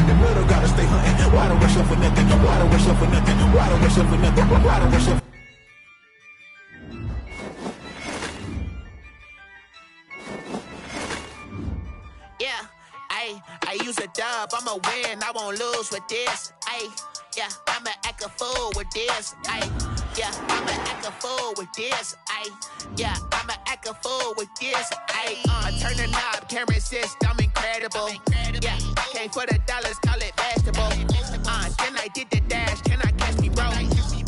In the middle, gotta stay hunting. Why don't rush up for nothing? Why don't rush up for nothing? Why don't rush up for nothing? Why don't rush up? Yeah, I use a dub, I'ma win, I won't lose with this. Yeah, I'ma act a fool with this. Yeah, I'ma act a fool with this. Yeah, I'ma act a fool with this. I turn the knob, camera assist, I'm incredible. Yeah, came for the dollars, call it basketball. Then I did the dash, can I catch me, bro?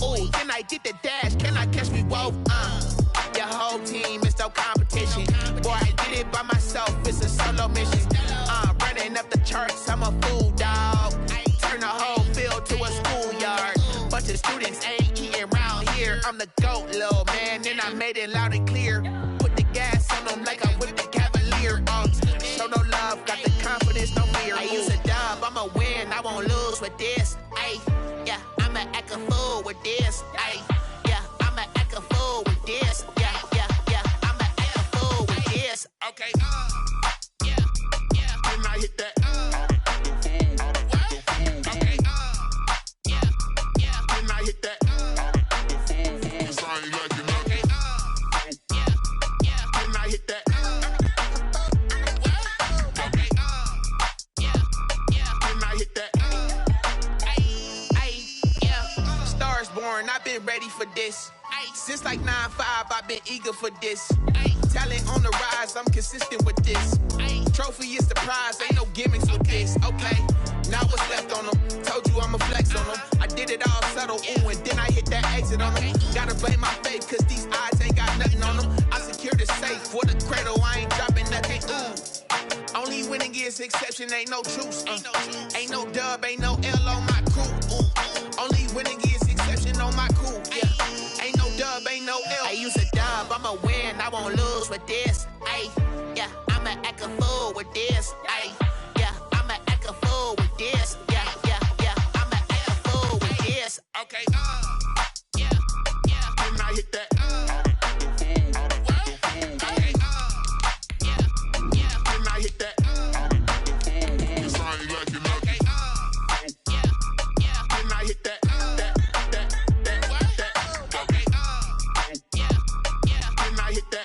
Ooh, then I did the dash, can I catch me, whoa? Your whole team is no competition. Boy, I did it by myself, it's a solo mission. Running up the charts, I'm a fool, dog. Turn the whole field to a schoolyard. Bunch of students ain't eating round here. I'm the GOAT, little man, and I made it loud and clear. Put the gas on them like I'm with the Cavalier. Show no love, got the confidence, no fear. I use a dub, I'ma win, I won't lose with this. Yeah, I'ma act a fool with this. Yeah, I'ma act a fool with this. Yeah, I'ma act a fool with this. Okay, yeah, can I hit that? Okay, yeah, can I hit that? I ain't like it, okay, yeah, can I hit that? Okay, yeah, can I hit that? Yeah, Stars born, I've been ready for this. Since like 9-5, I've been eager for this. Talent on the rise, I'm consistent with this. Trophy is the prize, ain't no gimmicks with this. Okay, now what's left on them? Told you I'ma flex on them. I did it all subtle, ooh, and then I hit that exit on them. Gotta blame my faith, cause these odds ain't got nothing on them. I secured the safe for the cradle, I ain't dropping nothing, ooh. Only winning is exception, ain't no truce. Ain't no dub, ain't no L on my crew. Ooh. Only winning is exception on my crew, yeah. Ain't no dub, ain't no L. I use a dub, I'ma win, I won't lose with this. Yeah, I'ma act a fool with this. Yeah, I'ma act a fool with this. Yeah, I'ma act a fool with this. Okay, yeah, can I hit that? Okay, yeah, can I hit that? I ain't like it, okay, yeah, can I hit that?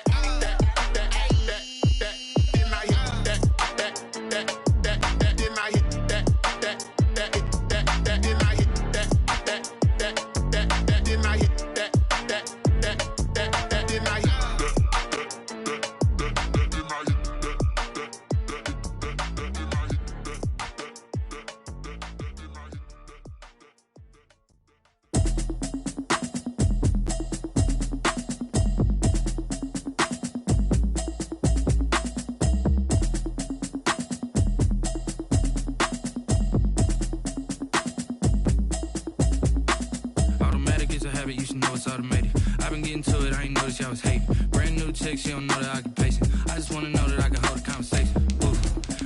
You should know it's automated. I've been getting to it, I ain't noticed y'all was hating. Brand new chick, she don't know the occupation. I just wanna know that I can hold a conversation. Ooh,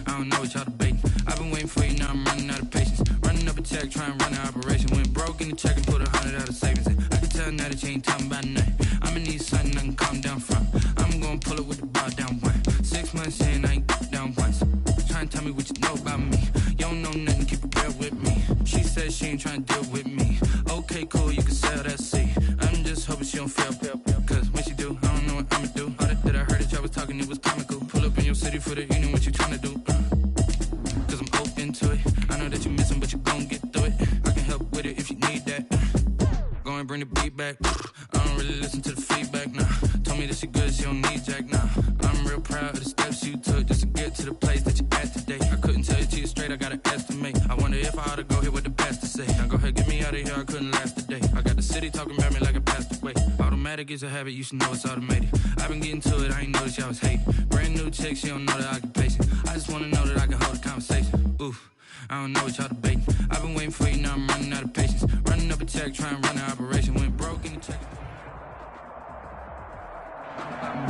I don't know what y'all debating. I've been waiting for you, now I'm running out of patience. Running up a check, trying to run an operation. Went broke in the check and put 100 out of savings in. I can tell now that you ain't talking about nothing. I'ma need something I can calm down from. I'm gonna pull it with the bar down one. 6 months in, I ain't down once. Trying to tell me what you know about me. You don't know nothing, keep it real with me. She said she ain't trying to deal with me. Okay, cool, you can sell that seat. I'm just hoping she don't fail. Cause when she do, I don't know what I'ma do. All that I heard that y'all was talking, it was comical. Pull up in your city for the evening, what you trying to do? Cause I'm open to it. I know that you missing, but you gon' get through it. I can help with it if you need that. Go and bring the beat back. I don't really listen to the feedback, nah. Told me that she good, she don't need Jack, nah. I'm real proud of the steps you took just to get to the place that you at today. I couldn't tell you to you straight, I gotta estimate. I wonder if I ought to go here with the best to say. Now go ahead, get me out of here, I couldn't last a day. I got the city talking about me like I passed away. Automatic is a habit, you should know it's automated. I've been getting to it, I ain't noticed y'all was hating. Brand new chick, she don't know the occupation. I just wanna know that I can hold a conversation. Oof, I don't know what y'all debating. I've been waiting for you, now I'm running out of patience. Running up a check, trying to run an operation. Went broke in the check.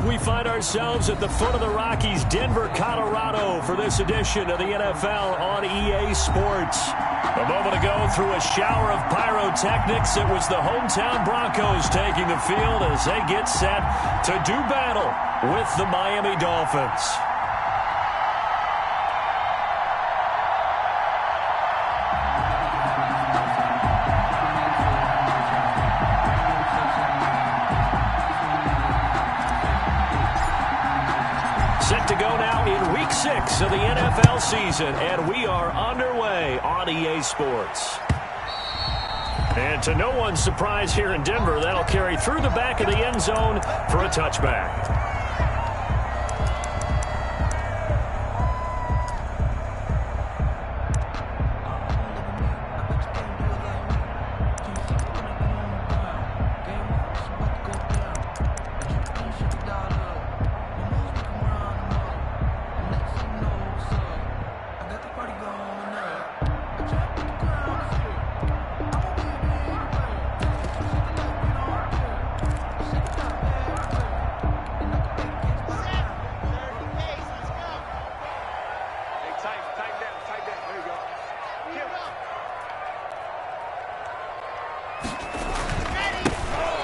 We find ourselves at the foot of the Rockies, Denver, Colorado, for this edition of the NFL on EA Sports. A moment ago, through a shower of pyrotechnics, it was the hometown Broncos taking the field as they get set to do battle with the Miami Dolphins. 6 of the NFL season, and we are underway on EA Sports. And to no one's surprise here in Denver, that'll carry through the back of the end zone for a touchback.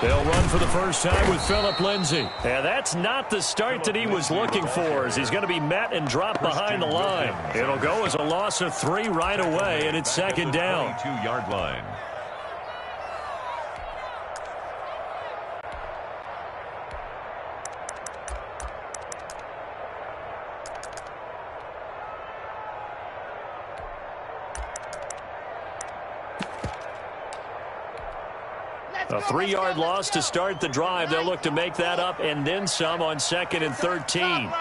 They'll run for the first time with Phillip Lindsay. And that's not the start that he was looking for, as he's going to be met and dropped behind the line. It'll go as a loss of 3 right away, and it's second down. 22-yard line. A 3-yard loss to start the drive. They'll look to make that up and then some on 2nd and 13.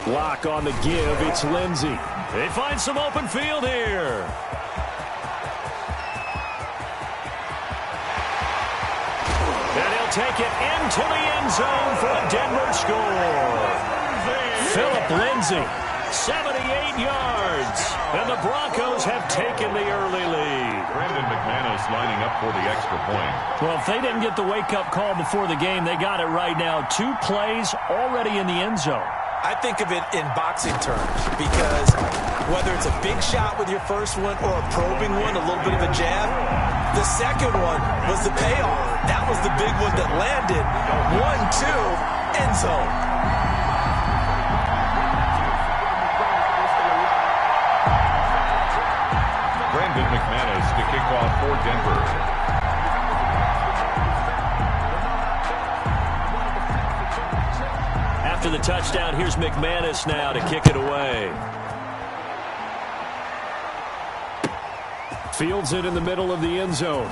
Block on the give. It's Lindsay. They find some open field here. And he'll take it into the end zone for a Denver score. Phillip Lindsay, 78 yards, and the Broncos have taken the early lead. Brandon McManus lining up for the extra point. Well, if they didn't get the wake-up call before the game, they got it right now. 2 plays already in the end zone. I think of it in boxing terms, because whether it's a big shot with your first one or a probing one, a little bit of a jab, the second one was the payoff. That was the big one that landed. 1-2, end zone. Brandon McManus to kick off for Denver. After the touchdown, here's McManus now to kick it away. Fields it in the middle of the end zone.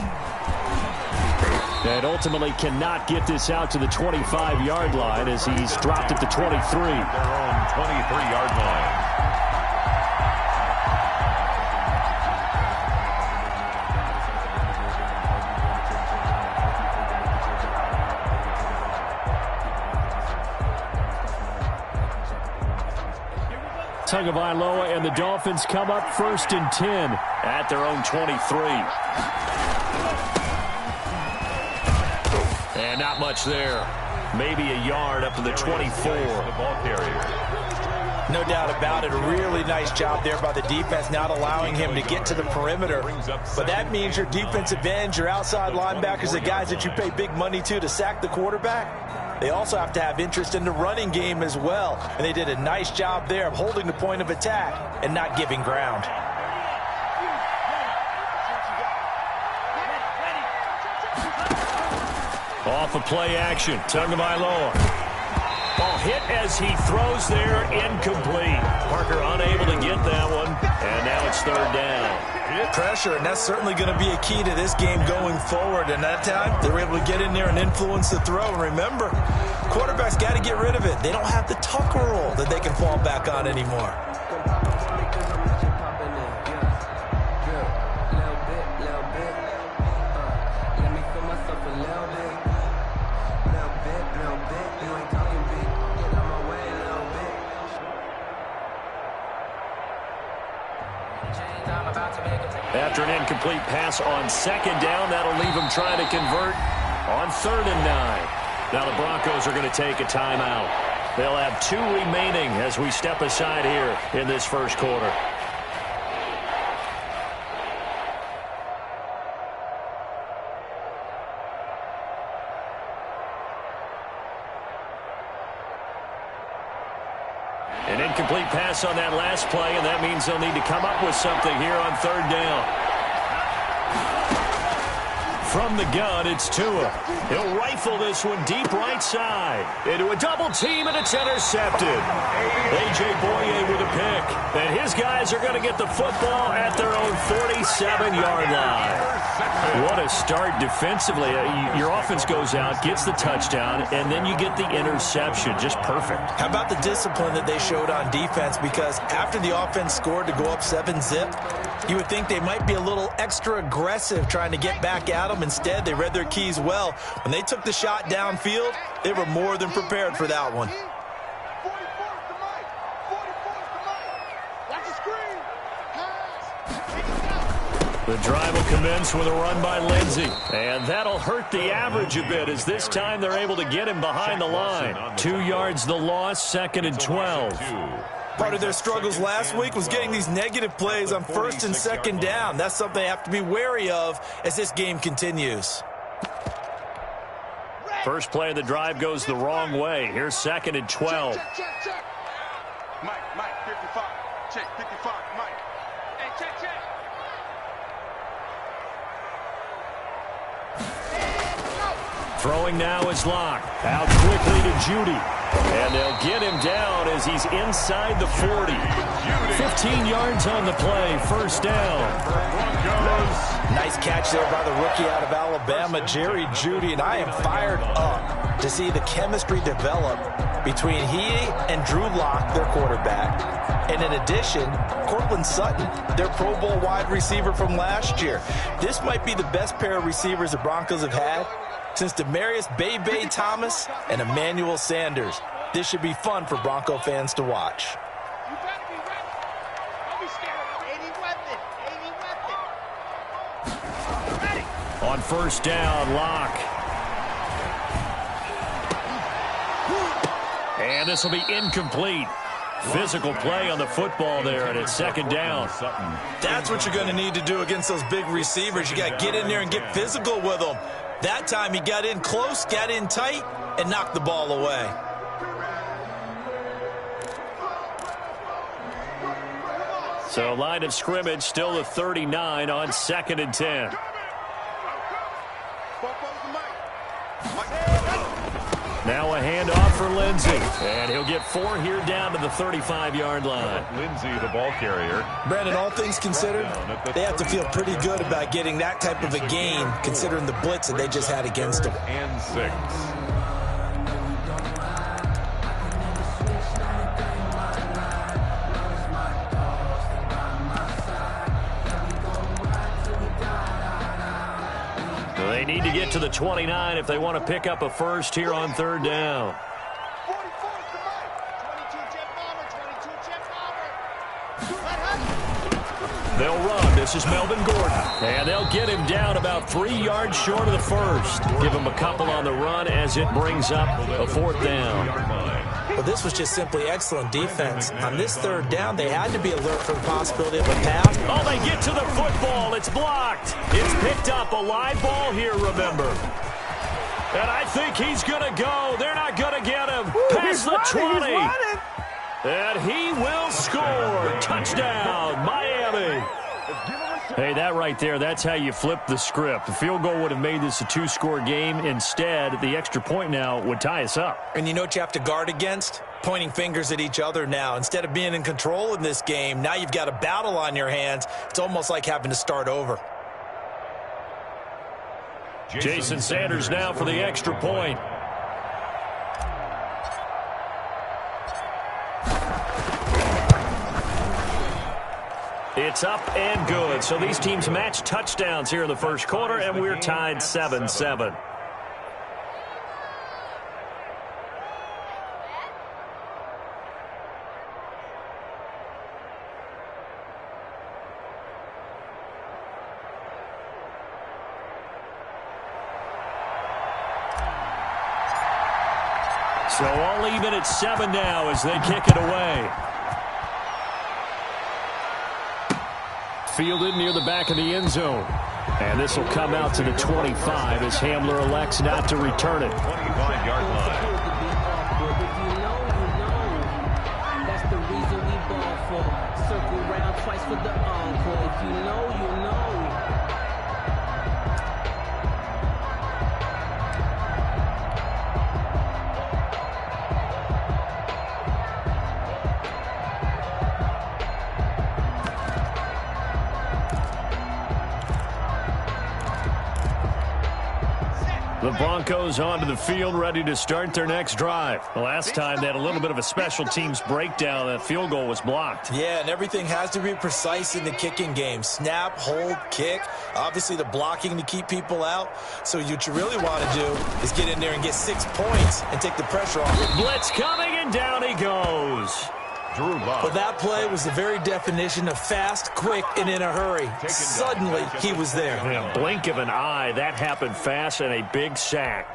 And ultimately cannot get this out to the 25-yard line as he's dropped at the 23. Their own 23-yard line. Tagovailoa and the Dolphins come up 1st and 10 at their own 23. And not much there. Maybe a yard up to the 24. The ball carrier. No doubt about it. A really nice job there by the defense, not allowing him to get to the perimeter. But that means your defensive ends, your outside linebackers, the guys that you pay big money to sack the quarterback, they also have to have interest in the running game as well. And they did a nice job there of holding the point of attack and not giving ground. Off of play action, Tagovailoa. Ball hit as he throws there, incomplete. Parker unable to get that one, and now it's 3rd down. Pressure, and that's certainly going to be a key to this game going forward. And that time, they were able to get in there and influence the throw. And remember, quarterbacks got to get rid of it. They don't have the Tucker roll that they can fall back on anymore. After an incomplete pass on 2nd down, that'll leave them trying to convert on 3rd and 9. Now the Broncos are going to take a timeout. They'll have 2 remaining as we step aside here in this first quarter. An incomplete pass on that last play, and that means they'll need to come up with something here on 3rd down. from the gun, it's Tua. He'll rifle this one deep right side. Into a double team, and it's intercepted. A.J. Boye with a pick. And his guys are going to get the football at their own 47-yard line. What a start defensively. Your offense goes out, gets the touchdown, and then you get the interception. Just perfect. How about the discipline that they showed on defense? Because after the offense scored to go up 7-zip, you would think they might be a little extra aggressive trying to get back at them. Instead, they read their keys well. When they took the shot downfield, they were more than prepared for that one. The drive will commence with a run by Lindsey. And that'll hurt the average a bit, as this time they're able to get him behind the line. 2 yards the loss, 2nd and 12. Part of their struggles last week was getting these negative plays on 1st and 2nd down. That's something they have to be wary of as this game continues. First play of the drive goes the wrong way. Here's 2nd and 12. Mike, 55. Check, 55, Mike. Hey, check. Throwing now is Locke. Out quickly to Judy. And they'll get him down as he's inside the 40. 15 yards on the play. First down. Nice catch there by the rookie out of Alabama, Jerry Judy. And I am fired up to see the chemistry develop between he and Drew Lock, their quarterback. And in addition, Cortland Sutton, their Pro Bowl wide receiver from last year. This might be the best pair of receivers the Broncos have had since Demaryius Bebe Thomas and Emmanuel Sanders. This should be fun for Bronco fans to watch. You better be ready. Don't be scared. 80 weapon. Ready. On first down, Locke. And this will be incomplete. Physical play on the football there, and it's 2nd down. That's what you're going to need to do against those big receivers. You got to get in there and get physical with them. That time he got in close, got in tight, and knocked the ball away. So line of scrimmage still the 39 on 2nd and 10. Now a handoff for Lindsey. And he'll get 4 here down to the 35-yard line. Lindsey, the ball carrier. Brandon, all things considered, they have to feel pretty good about getting that type of a gain, considering the blitz that they just had against them. And 6. They need to get to the 29 if they want to pick up a first here on 3rd down. 44 is the Mike. 22 jet bomber. They'll run. This is Melvin Gordon. And they'll get him down about 3 yards short of the first. Give him a couple on the run as it brings up a 4th down. Well, this was just simply excellent defense. On this 3rd down, they had to be alert for the possibility of a pass. Oh, they get to the football. It's blocked. It's picked up. A live ball here, remember. And I think he's going to go. They're not going to get him. Past the 20. And he will score. Touchdown, Miami. Hey, that right there, that's how you flip the script. The field goal would have made this a 2-score game. Instead, the extra point now would tie us up. And you know what you have to guard against? Pointing fingers at each other now. Instead of being in control in this game, now you've got a battle on your hands. It's almost like having to start over. Jason Sanders now for the extra point. It's up and good. So these teams match touchdowns here in the first quarter, and we're tied 7-7. So all even at 7 now as they kick it away. Fielded near the back of the end zone. And this will come out to the 25 as Hamler elects not to return it. 25-yard line. That's the reason we ball for. Circle round twice for the encore. If you know, you know. The Broncos onto the field, ready to start their next drive. The last time they had a little bit of a special teams breakdown. That field goal was blocked. Yeah, and everything has to be precise in the kicking game. Snap, hold, kick. Obviously, the blocking to keep people out. So what you really want to do is get in there and get 6 points and take the pressure off. Blitz coming, and down he goes. Well, that play was the very definition of fast, quick, and in a hurry. Suddenly, he was there. In a blink of an eye, that happened fast, and a big sack.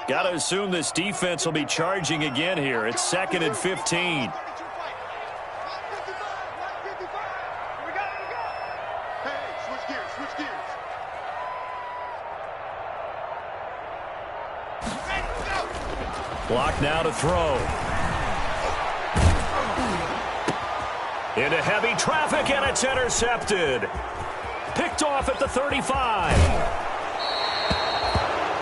Got to assume this defense will be charging again here. It's 2nd and 15. Block now to throw. Into heavy traffic, and it's intercepted. Picked off at the 35.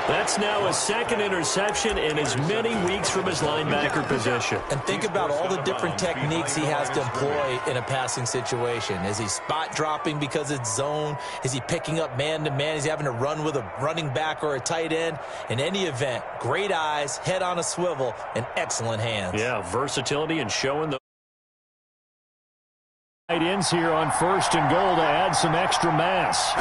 That's now his 2nd interception in as many weeks from his linebacker position. And think about all the different techniques he has to employ in a passing situation. Is he spot dropping because it's zone? Is he picking up man-to-man? Is he having to run with a running back or a tight end? In any event, great eyes, head on a swivel, and excellent hands. Yeah, versatility and showing the tight ends here on 1st and goal to add some extra mass.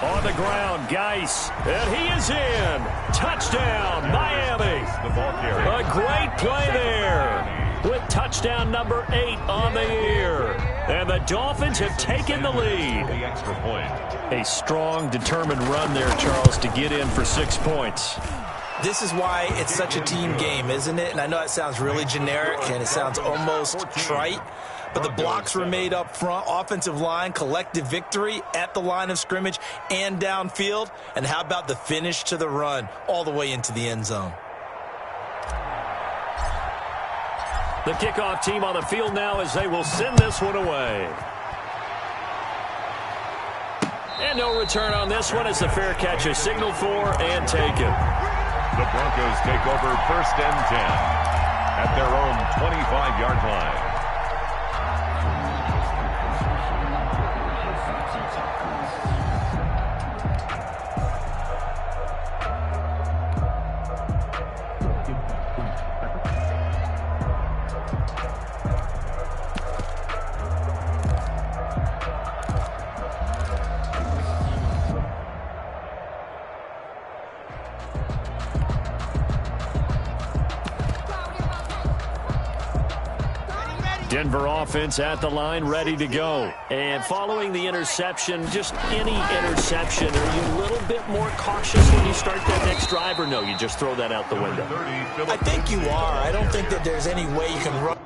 On the ground, Geis, and he is in. Touchdown, Miami. The ball carrier. A great play there with touchdown number 8 on the year. And the Dolphins have taken the lead. The extra point. A strong, determined run there, Charles, to get in for 6 points. This is why it's such a team game, isn't it? And I know it sounds really generic and it sounds almost trite, but the blocks were made up front, offensive line, collective victory at the line of scrimmage and downfield. And how about the finish to the run all the way into the end zone? The kickoff team on the field now as they will send this one away. And no return on this one as the fair catch is signaled for and taken. The Broncos take over 1st and 10 at their own 25-yard line. Denver offense at the line, ready to go. And following the interception, just any interception, are you a little bit more cautious when you start that next drive, or no, you just throw that out the window? I think you are. I don't think that there's any way you can run.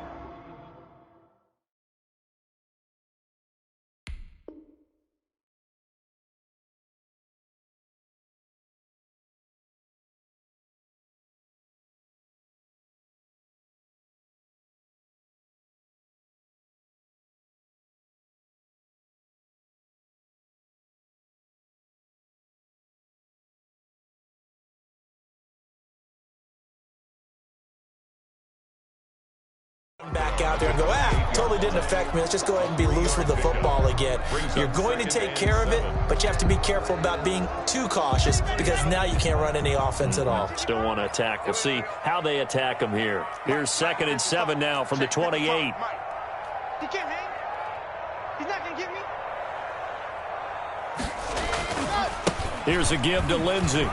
Back out there and go, totally didn't affect me. Let's just go ahead and be loose with the football again. You're going to take care of it, but you have to be careful about being too cautious because now you can't run any offense at all. Still want to attack. We'll see how they attack them here. Here's 2nd and 7 now from the 28. He can't hang. He's not going to get me. Here's a give to Lindsey.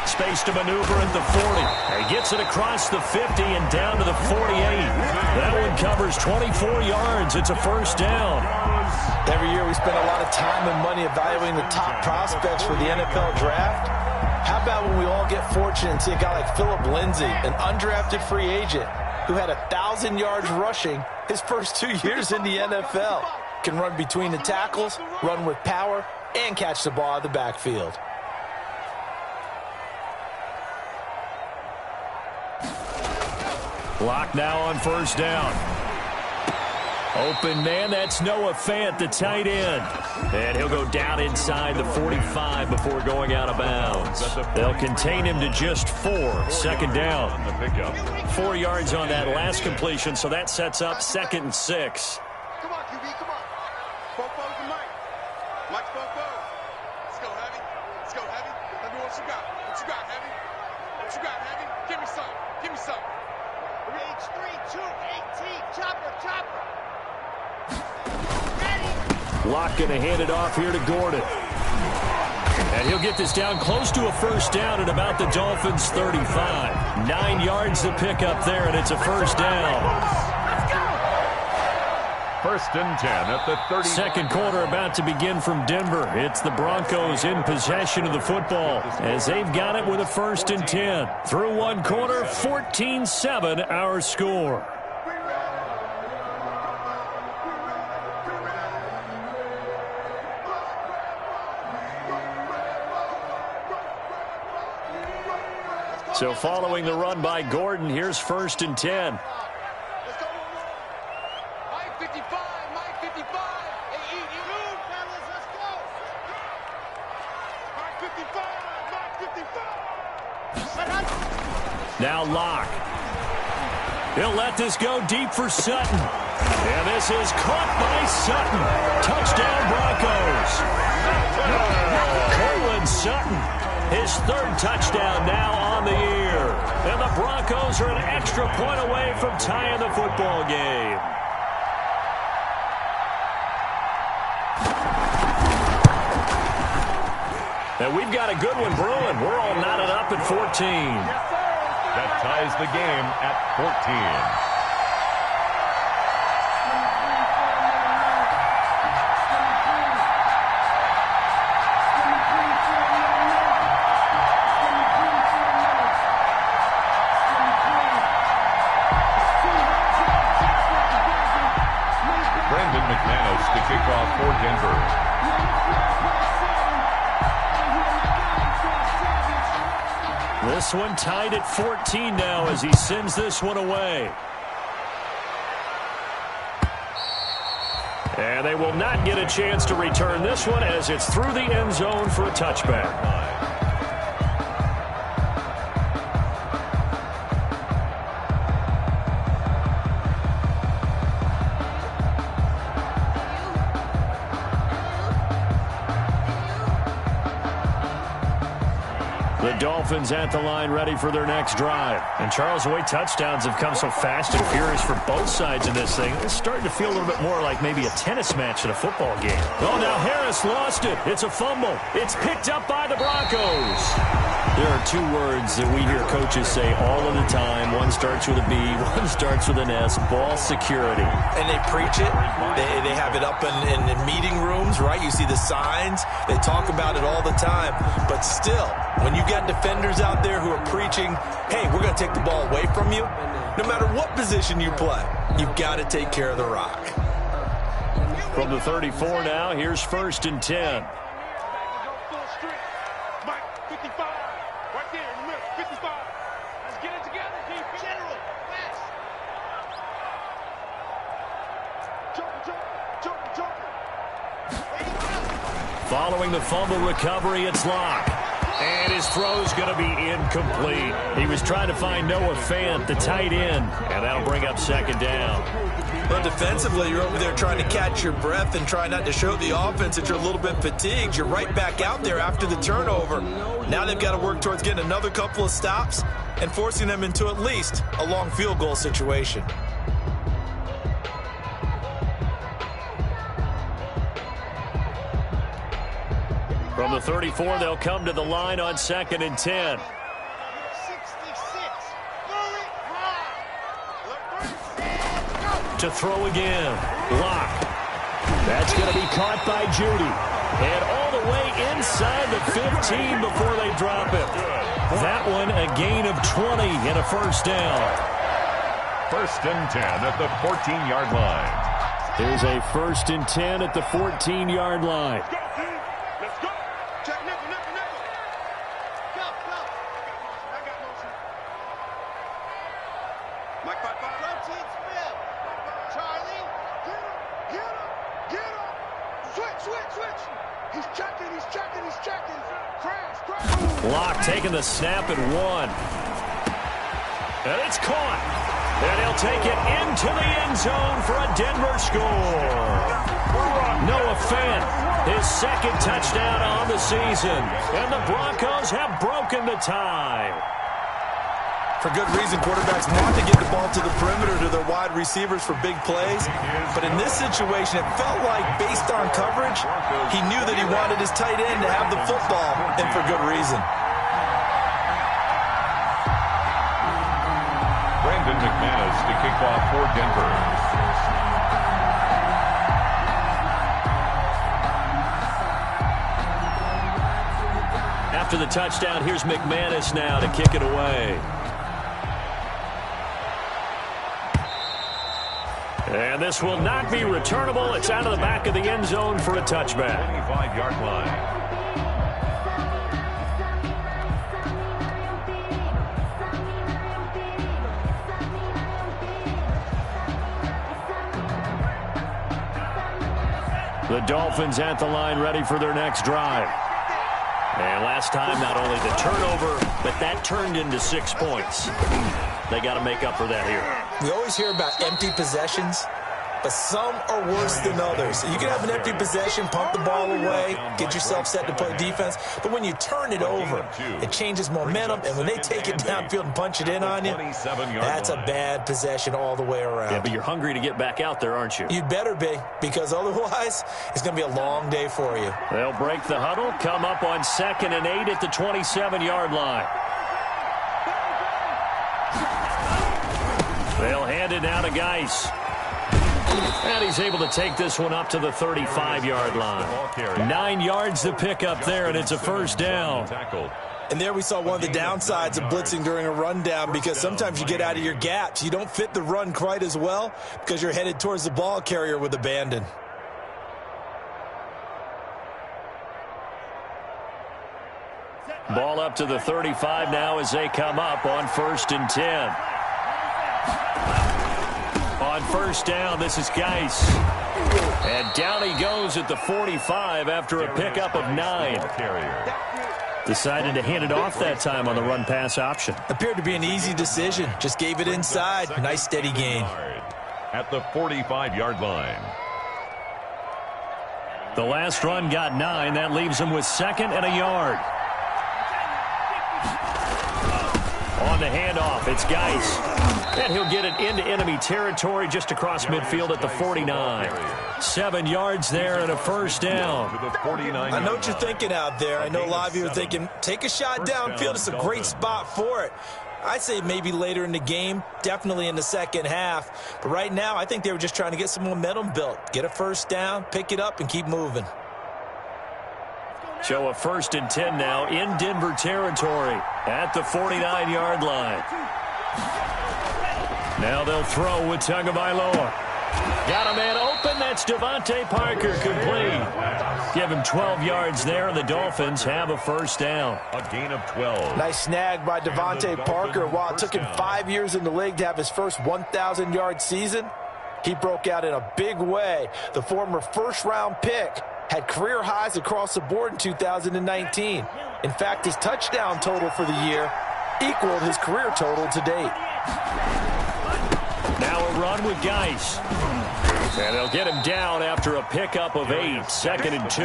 Space to maneuver at the 40. He gets it across the 50 and down to the 48. That one covers 24 yards. It's a 1st down. Every year we spend a lot of time and money evaluating the top prospects for the NFL draft. How about when we all get fortunate and see a guy like Phillip Lindsay, an undrafted free agent who had 1,000 yards rushing his first 2 years in the NFL. Can run between the tackles, run with power, and catch the ball out of the backfield. Block now on 1st down. Open man, that's Noah Fant, the tight end. And he'll go down inside the 45 before going out of bounds. They'll contain him to just 4. 2nd down. 4 yards on that last completion, so that sets up 2nd and 6. Come on, QB, come on. Fofo to Mike. Mike Fofo. Let's go, Heavy. Let's go, Heavy. Give me some. Give me some. Rage 3, 2, 18. Chopper. Ready. Locke going to hand it off here to Gordon. And he'll get this down close to a first down at about the Dolphins' 35. 9 yards to pick up there, and it's a first down. First and 10 at the 30. Second quarter about to begin from Denver. It's the Broncos in possession of the football as they've got it with a first and 10. Through one quarter, 14-7 our score. So following the run by Gordon, here's first and 10. Now Locke. He'll let this go deep for Sutton. And this is caught by Sutton. Touchdown Broncos. Cortland Sutton. His third touchdown now on the year. And the Broncos are an extra point away from tying the football game. And we've got a good one brewing. We're all knotted up at 14. That ties the game at 14. Brandon McManus to kick off for Denver. This one tied at 14 now as he sends this one away. And they will not get a chance to return this one as it's through the end zone for a touchback. The Dolphins at the line ready for their next drive. And Charles, the way touchdowns have come so fast and furious for both sides in this thing, it's starting to feel a little bit more like maybe a tennis match at a football game. Oh, now Harris lost it. It's a fumble. It's picked up by the Broncos. There are two words that we hear coaches say all of the time. One starts with a B, one starts with an S, ball security. And they preach it. They have it up in meeting rooms, right? You see the signs. They talk about it all the time. But still, when you got defenders out there who are preaching, hey, we're going to take the ball away from you, no matter what position you play, you've got to take care of the rock. From the 34 now, here's first and 10. Following the fumble recovery, it's Locke. And his throw's going to be incomplete. He was trying to find Noah Fant, the tight end, and that'll bring up second down. Well, defensively, you're over there trying to catch your breath and try not to show the offense that you're a little bit fatigued. You're right back out there after the turnover. Now they've got to work towards getting another couple of stops and forcing them into at least a long field goal situation. From the 34, they'll come to the line on second and 10. 66. To throw again. Locke. That's going to be caught by Judy. And all the way inside the 15 before they drop it. That one a gain of 20 and a first down. First and 10 at the 14-yard line. There's a first and 10 at the 14-yard line. Locke taking the snap at 1. And it's caught. And he'll take it into the end zone for a Denver score. Noah Fant, his second touchdown on the season. And the Broncos have broken the tie. For good reason, quarterbacks want to get the ball to the perimeter to their wide receivers for big plays. But in this situation, it felt like, based on coverage, he knew that he wanted his tight end to have the football, and for good reason. Brandon McManus to kick off for Denver. After the touchdown, here's McManus now to kick it away. And this will not be returnable. It's out of the back of the end zone for a touchback. 25-yard line. The Dolphins at the line, ready for their next drive. And last time, not only the turnover, but that turned into 6 points. They got to make up for that here. We always hear about empty possessions, but some are worse than others. You can have an empty possession, pump the ball away, get yourself set to play defense, but when you turn it over, it changes momentum, and when they take it downfield and punch it in on you, that's a bad possession all the way around. Yeah, but you're hungry to get back out there, aren't you? You'd better be, because otherwise, it's going to be a long day for you. They'll break the huddle, come up on 2nd and 8 at the 27-yard line. They'll hand it now to Geis. And he's able to take this one up to the 35-yard line. 9 yards to pick up there, and it's a first down. And there we saw one of the downsides of blitzing during a rundown, because sometimes you get out of your gaps. You don't fit the run quite as well because you're headed towards the ball carrier with abandon. Ball up to the 35 now as they come up on 1st and 10. On first down, this is Geis. And down he goes at the 45 after a pickup of 9. Decided to hand it off that time on the run-pass option. Appeared to be an easy decision. Just gave it inside. Nice steady gain. At the 45-yard line. The last run got 9. That leaves him with 2nd and a yard. On the handoff, it's Geis. And he'll get it into enemy territory just across midfield at the 49. 7 yards there and a first down. I know what you're thinking out there. I know a lot of you are thinking, take a shot downfield. It's a great spot for it. I'd say maybe later in the game, definitely in the second half. But right now, I think they were just trying to get some momentum built. Get a first down, pick it up, and keep moving. So a 1st and 10 now in Denver territory at the 49-yard line. Now they'll throw with Tagovailoa. Got a man open. That's Devontae Parker complete. Give him 12 yards there, and the Dolphins have a first down. A gain of 12. Nice snag by Devontae Parker. While it took him 5 years in the league to have his first 1,000-yard season, he broke out in a big way. The former first-round pick had career highs across the board in 2019. In fact, his touchdown total for the year equaled his career total to date. Now a run with Geis. And they'll get him down after a pickup of 8. 2nd and 2.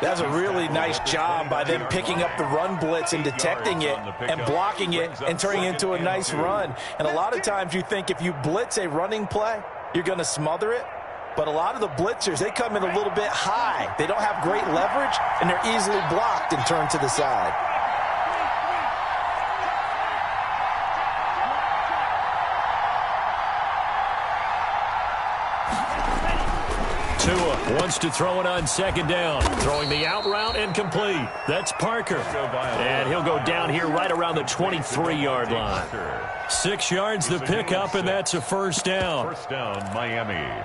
That's a really nice job by them picking up the run blitz and detecting it and blocking it and turning it into a nice run. And a lot of times you think if you blitz a running play, you're going to smother it. But a lot of the blitzers, they come in a little bit high. They don't have great leverage, and they're easily blocked and turned to the side. Tua wants to throw it on 2nd down. Throwing the out route and complete. That's Parker. And he'll go down here right around the 23-yard line. 6 yards the pickup, and that's a first down. First down, Miami.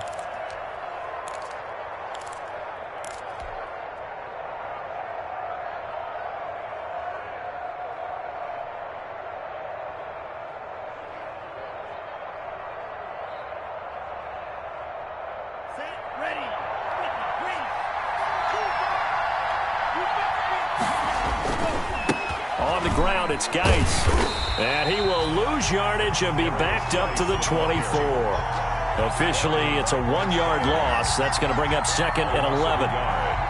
On the ground, it's Geis. And he will lose yardage and be backed up to the 24. Officially, it's a 1-yard loss. That's going to bring up 2nd and 11.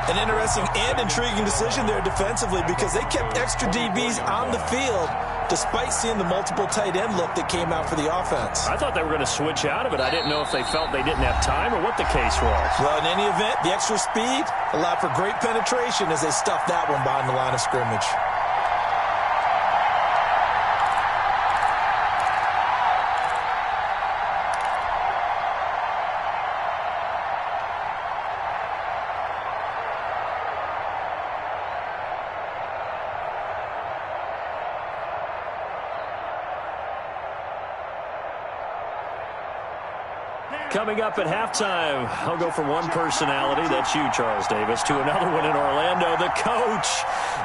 An interesting and intriguing decision there defensively, because they kept extra DBs on the field despite seeing the multiple tight end look that came out for the offense. I thought they were going to switch out of it. I didn't know if they felt they didn't have time or what the case was. Well, in any event, the extra speed allowed for great penetration as they stuffed that one behind the line of scrimmage. Coming up at halftime, I'll go from one personality, that's you, Charles Davis, to another one in Orlando, the coach.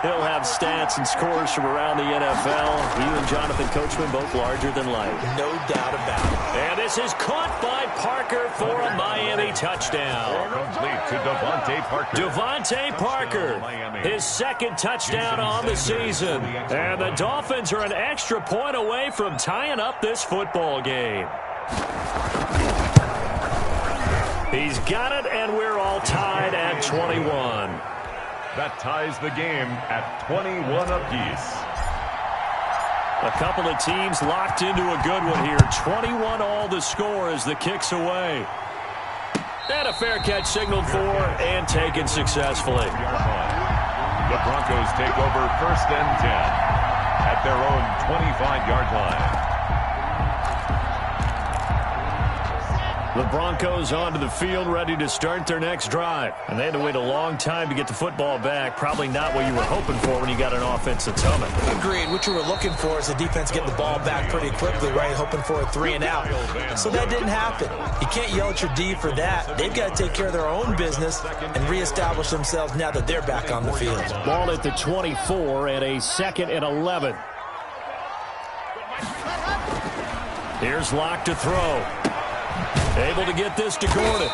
He'll have stats and scores from around the NFL. He and Jonathan Coachman both larger than life. No doubt about it. And this is caught by Parker for a Miami touchdown. Complete to Devontae Parker. Devontae Parker, his second touchdown on the season. And the Dolphins are an extra point away from tying up this football game. He's got it, and we're all tied at 21. That ties the game at 21 apiece. A couple of teams locked into a good one here. 21 all the score as the kick's away. And a fair catch signaled for and taken successfully. The Broncos take over 1st and 10 at their own 25-yard line. The Broncos onto the field, ready to start their next drive. And they had to wait a long time to get the football back. Probably not what you were hoping for when you got an offense that's humming. Agreed. What you were looking for is the defense getting the ball back pretty quickly, right? Hoping for a 3 and out. So that didn't happen. You can't yell at your D for that. They've got to take care of their own business and reestablish themselves now that they're back on the field. Ball at the 24 and a 2nd and 11. Here's Locke to throw. Able to get this to Gordon.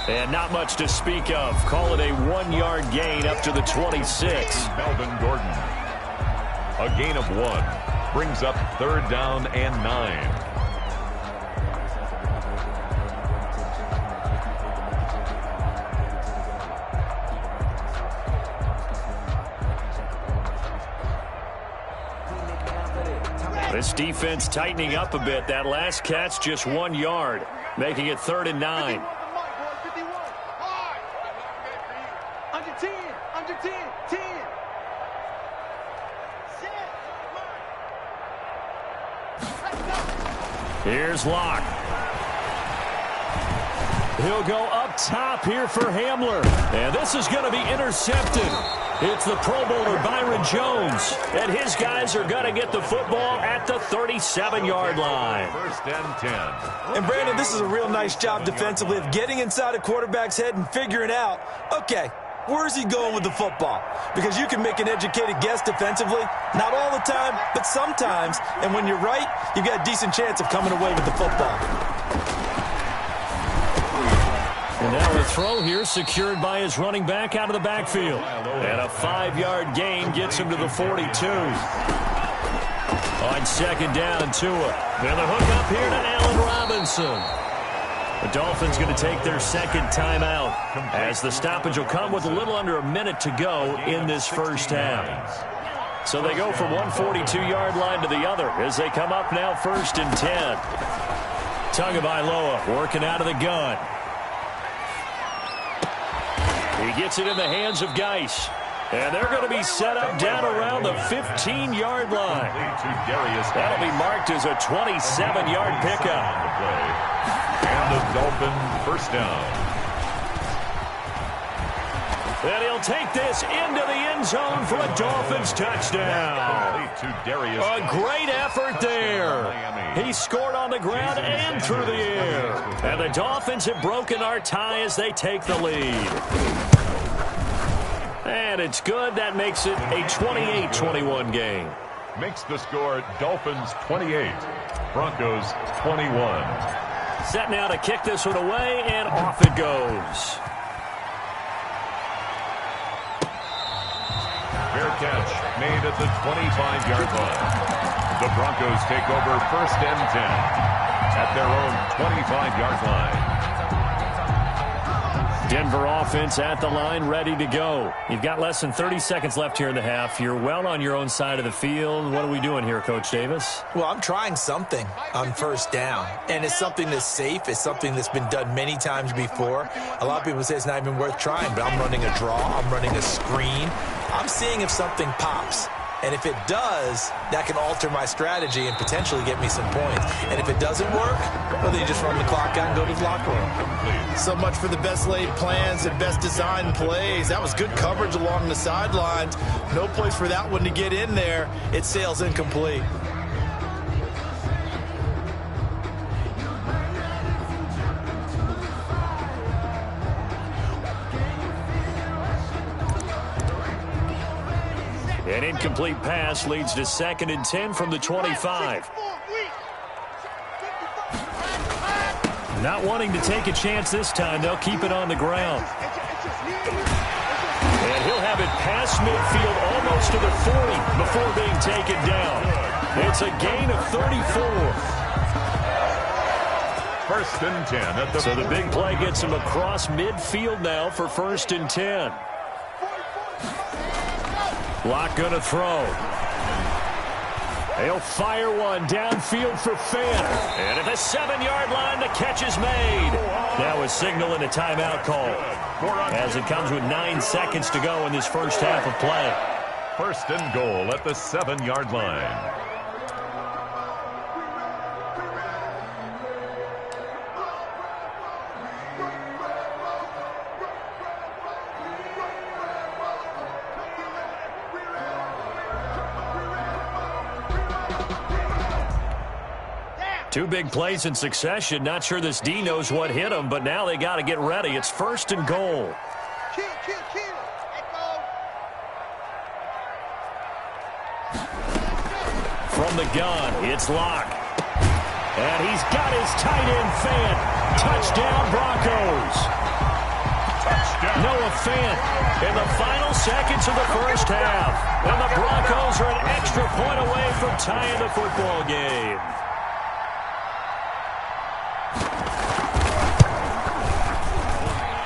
And not much to speak of. Call it a 1-yard gain up to the 26. Melvin Gordon. A gain of 1. Brings up 3rd down and 9. This defense tightening up a bit. That last catch just 1 yard, making it 3rd and 9. Under 10, under 10, 10. Here's Locke. He'll go up top here for Hamler. And this is going to be intercepted. It's the Pro Bowler Byron Jones. And his guys are going to get the football at the 37-yard line. 1st and 10. And Brandon, this is a real nice job defensively of getting inside a quarterback's head and figuring out, okay, where's he going with the football? Because you can make an educated guess defensively, not all the time, but sometimes. And when you're right, you've got a decent chance of coming away with the football. And now a throw here secured by his running back out of the backfield. And a 5-yard gain gets him to the 42. On 2nd down and Tua. And the hook up here to Allen Robinson. The Dolphins going to take their 2nd timeout as the stoppage will come with a little under a minute to go in this first half. So they go from one 42-yard line to the other as they come up now 1st and 10. Tagovailoa working out of the gun. He gets it in the hands of Geis. And they're going to be set up down around the 15-yard line. That'll be marked as a 27-yard pickup. And the Dolphin 1st down. And he'll take this into the end zone for a Dolphins touchdown. A great effort there. He scored on the ground and through the air. And the Dolphins have broken our tie as they take the lead. And it's good. That makes it a 28-21 game. Makes the score Dolphins 28, Broncos 21. Set now to kick this one away, and off it goes. Fair catch made at the 25-yard line. The Broncos take over 1st and 10 at their own 25-yard line. Denver offense at the line, ready to go. You've got less than 30 seconds left here in the half. You're well on your own side of the field. What are we doing here, Coach Davis? Well, I'm trying something on first down, and it's something that's safe. It's something that's been done many times before. A lot of people say it's not even worth trying, but I'm running a draw. I'm running a screen. I'm seeing if something pops. And if it does, that can alter my strategy and potentially get me some points. And if it doesn't work, well, then you just run the clock out and go to the locker room. So much for the best laid plans and best designed plays. That was good coverage along the sidelines. No place for that one to get in there. It sails incomplete. An incomplete pass leads to 2nd and 10 from the 25. Not wanting to take a chance this time, they'll keep it on the ground. And he'll have it past midfield almost to the 40 before being taken down. It's a gain of 34. 1st and 10. So the big play gets him across midfield now for 1st and 10. Locke going to throw. He'll fire one downfield for Fant. And at the 7-yard line, the catch is made. Now a signal and a timeout call as it comes with 9 seconds to go in this first half of play. 1st and goal at the 7-yard line. Two big plays in succession. Not sure this D knows what hit him, but now they got to get ready. It's 1st and goal. From the gun, it's Locke. And he's got his tight end, Fant. Touchdown, Broncos. Touchdown. Noah Fant in the final seconds of the first half. And the Broncos are an extra point away from tying the football game.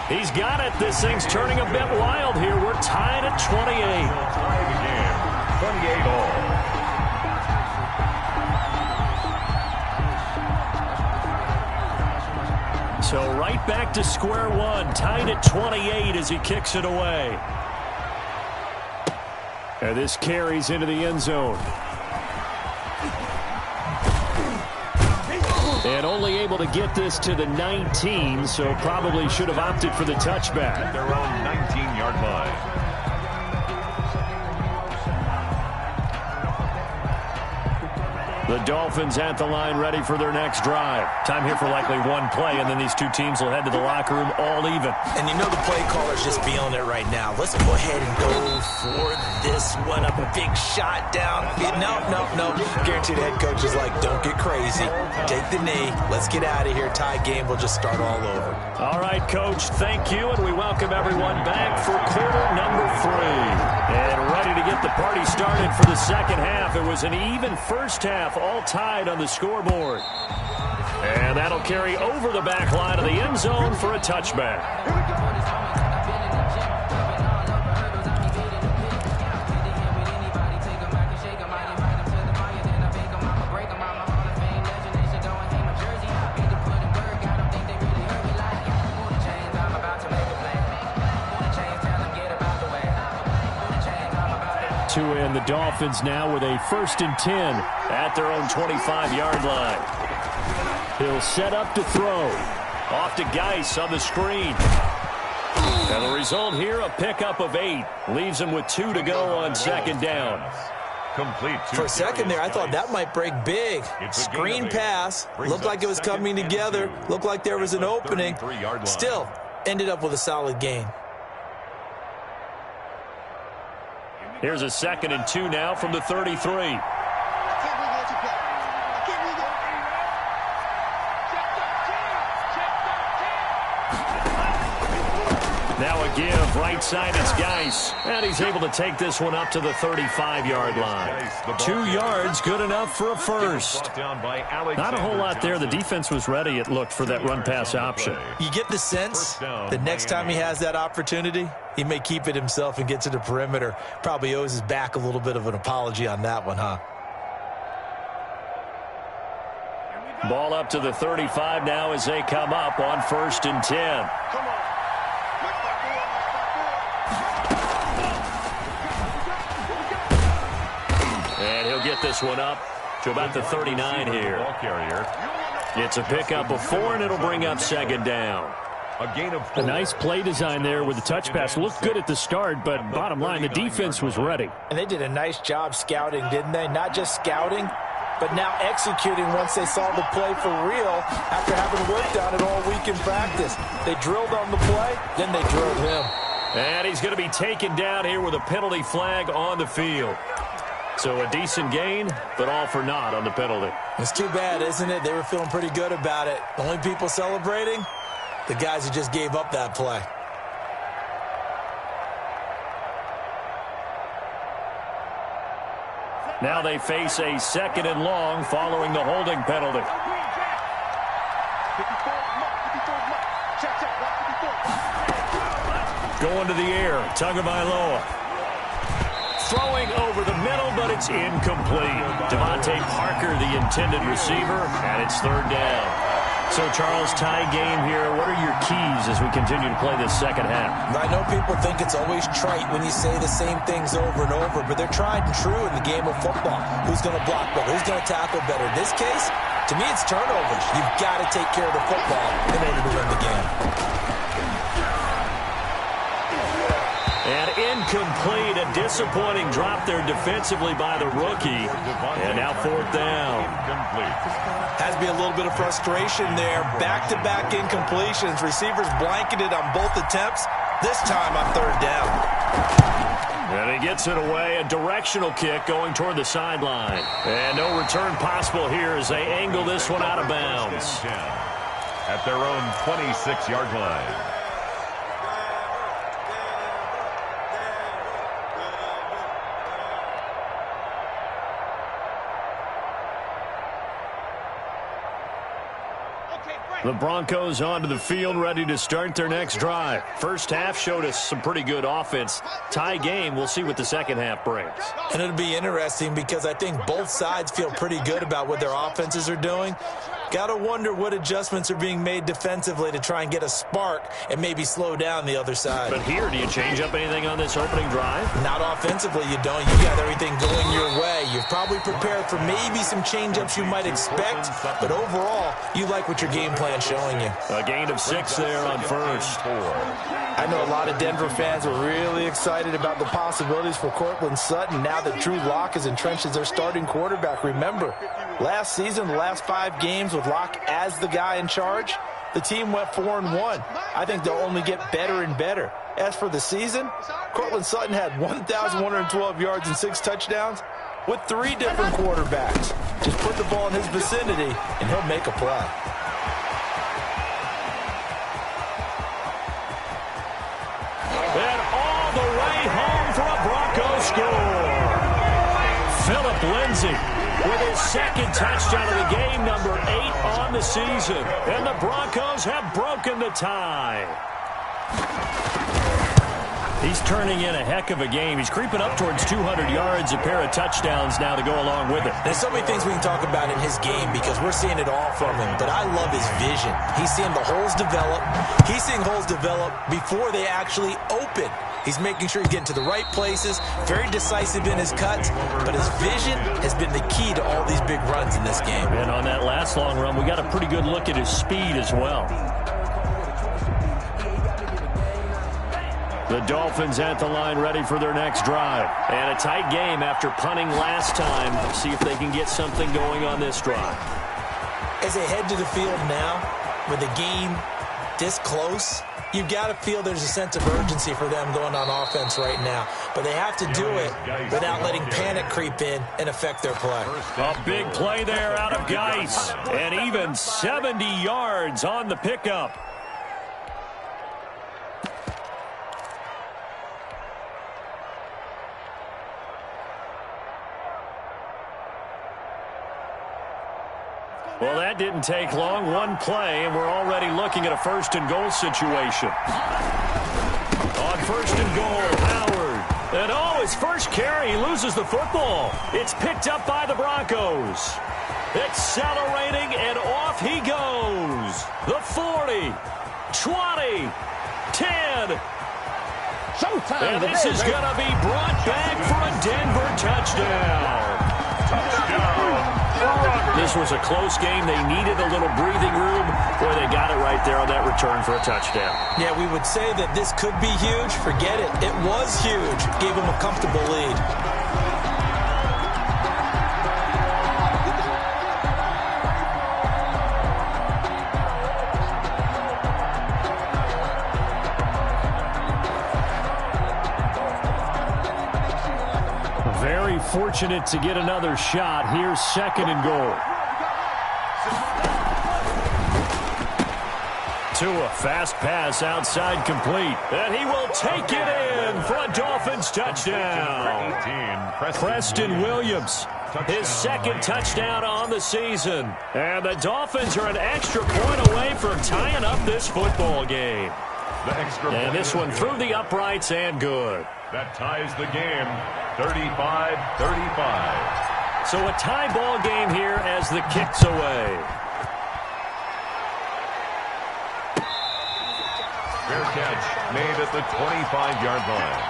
He's got it. This thing's turning a bit wild here. We're tied at 28. Tie the game. 28 all. So right back to square one. Tied at 28 as he kicks it away. And this carries into the end zone. And only able to get this to the 19, so probably should have opted for the touchback. At their own 19-yard line. The Dolphins at the line ready for their next drive. Time here for likely one play, and then these two teams will head to the locker room all even. And you know the play caller's just feeling it right now. Let's go ahead and go for this one. A big shot down. No. Guaranteed the head coach is like, don't get crazy. Take the knee. Let's get out of here. Tie game. We'll just start all over. All right, Coach. Thank you, and we welcome everyone back for quarter number 3. And ready to get the party started for the second half. It was an even first half, all tied on the scoreboard. And that'll carry over the back line of the end zone for a touchback. And the Dolphins now with a 1st and 10 at their own 25-yard line. He'll set up to throw. Off to Geis on the screen. And the result here, a pickup of 8. Leaves him with 2 to go on 2nd down. Complete. For a second there, I thought that might break big. Screen pass. Looked like it was coming together. Looked like there was an opening. Still, ended up with a solid gain. Here's a 2nd and 2 now from the 33. Now a give, right side, it's Geis. And he's able to take this one up to the 35-yard line. 2 yards, good enough for a first. Not a whole lot there. The defense was ready, it looked, for that run-pass option. You get the sense the next time he has that opportunity, he may keep it himself and get to the perimeter. Probably owes his back a little bit of an apology on that one, huh? Ball up to the 35 now as they come up on 1st and 10. Come on. And he'll get this one up to about the 39 here. It's a pickup of 4, and it'll bring up 2nd down. A nice play design there with the touch pass. Looked good at the start, but bottom line, the defense was ready. And they did a nice job scouting, didn't they? Not just scouting, but now executing once they saw the play for real after having worked on it all week in practice. They drilled on the play, then they drilled him. And he's going to be taken down here with a penalty flag on the field. So a decent gain, but all for naught on the penalty. It's too bad, isn't it? They were feeling pretty good about it. The only people celebrating, the guys who just gave up that play. Now they face a 2nd and long following the holding penalty. Going to the air, Tagovailoa. Throwing over the middle, but it's incomplete. Devontae Parker, the intended receiver, and it's 3rd down. So, Charles, tie game here. What are your keys as we continue to play this second half? I know people think it's always trite when you say the same things over and over, but they're tried and true in the game of football. Who's going to block better? Who's going to tackle better? In this case, to me, it's turnovers. You've got to take care of the football in order to win the game. And incomplete, a disappointing drop there defensively by the rookie. And now 4th down. Has to be a little bit of frustration there. Back-to-back incompletions. Receivers blanketed on both attempts. This time on 3rd down. And he gets it away. A directional kick going toward the sideline. And no return possible here as they angle this one out of bounds. At their own 26-yard line. The Broncos onto the field, ready to start their next drive. First half showed us some pretty good offense. Tie game, we'll see what the second half brings. And it'll be interesting because I think both sides feel pretty good about what their offenses are doing. Got to wonder what adjustments are being made defensively to try and get a spark and maybe slow down the other side. But here, do you change up anything on this opening drive? Not offensively, you don't. You got everything going your way. You've probably prepared for maybe some change-ups you might expect, but overall, you like what your game plan is showing you. A gain of 6 there on 1st. I know a lot of Denver fans are really excited about the possibilities for Cortland Sutton now that Drew Lock is entrenched as their starting quarterback. Remember, last season, the last 5 games with Lock as the guy in charge, the team went 4-1. I think they'll only get better and better. As for the season, Cortland Sutton had 1,112 yards and 6 touchdowns with 3 different quarterbacks. Just put the ball in his vicinity, and he'll make a play. And all the way home for a Broncos score. Phillip Lindsay with his 2nd touchdown of the game, number 8 on the season. And the Broncos have broken the tie. He's turning in a heck of a game. He's creeping up towards 200 yards, a pair of touchdowns now to go along with it. There's so many things we can talk about in his game because we're seeing it all from him, but I love his vision. He's seeing the holes develop. He's seeing holes develop before they actually open. He's making sure he's getting to the right places, very decisive in his cuts, but his vision has been the key to all these big runs in this game. And on that last long run, we got a pretty good look at his speed as well. The Dolphins at the line ready for their next drive. And a tight game after punting last time. See if they can get something going on this drive. As they head to the field now, with the game this close, you've got to feel there's a sense of urgency for them going on offense right now. But they have to do it without letting panic creep in and affect their play. A big play there out of Geis. And even 70 yards on the pickup. Well, that didn't take long. One play, and we're already looking at a first-and-goal situation. On first and goal, Howard. And, his first carry, he loses the football. It's picked up by the Broncos. Accelerating, and off he goes. The 40, 20, 10. And this is going to be brought back for a Denver touchdown. This was a close game. They needed a little breathing room. Boy, they got it right there on that return for a touchdown. Yeah, we would say that this could be huge. Forget it. It was huge. Gave them a comfortable lead. Very fortunate to get another shot. Here's second and goal. To a fast pass outside complete. And he will take it in for a Dolphins touchdown. Preston Williams, his second touchdown on the season. And the Dolphins are an extra point away from tying up this football game. And this one through the uprights and good. That ties the game, 35-35. So a tie ball game here as the kick's away. Fair catch made at the 25-yard line.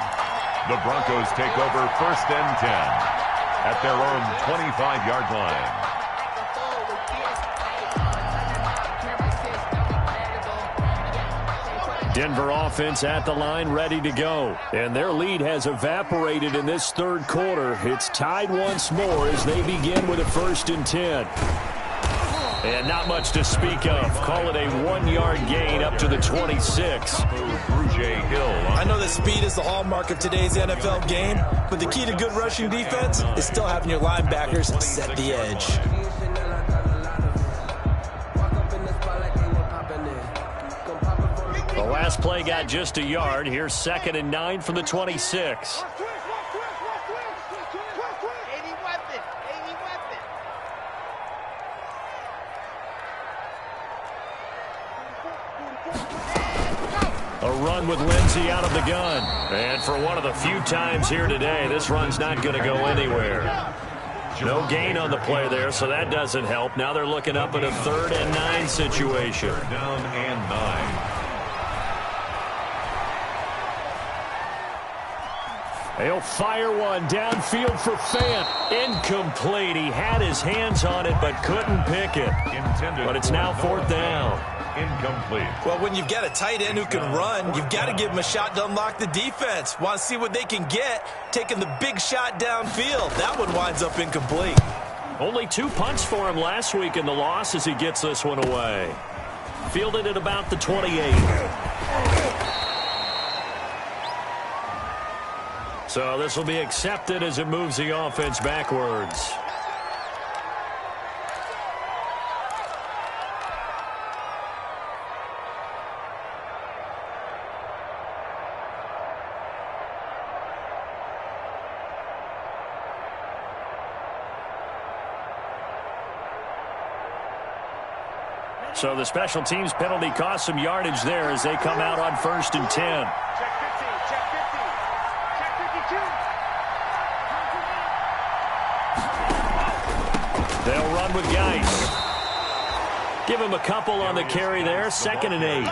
The Broncos take over first and 10 at their own 25-yard line. Denver offense at the line, ready to go. And their lead has evaporated in this third quarter. It's tied once more as they begin with a first and 10. And not much to speak of. Call it a 1-yard gain up to the 26. I know that speed is the hallmark of today's NFL game, but the key to good rushing defense is still having your linebackers set the edge. The last play got just a yard. Here's second and 9 from the 26. A run with Lindsey out of the gun. And for one of the few times here today, this run's not going to go anywhere. No gain on the play there, so that doesn't help. Now they're looking up at a 3rd and 9 situation. Down and 9. They'll fire one downfield for Fant. Incomplete. He had his hands on it but couldn't pick it. But it's now 4th down. Incomplete. Well, when you've got a tight end who can run, you've got to give him a shot to unlock the defense. Want to see what they can get, taking the big shot downfield. That one winds up incomplete. Only 2 punts for him last week in the loss as he gets this one away. Fielded at about the 28. So this will be accepted as it moves the offense backwards. So the special teams penalty cost some yardage there as they come out on 1st and 10. They'll run with Geis. Give him a couple on the carry there. 2nd and 8.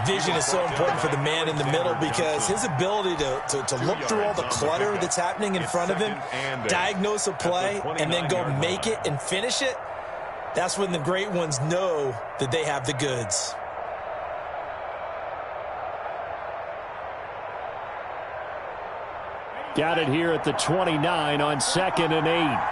Vision is so important for the man in the middle because his ability to look through all the clutter that's happening in front of him, diagnose a play, and then go make it and finish it, that's when the great ones know that they have the goods. Got it here at the 29 on 2nd and 8.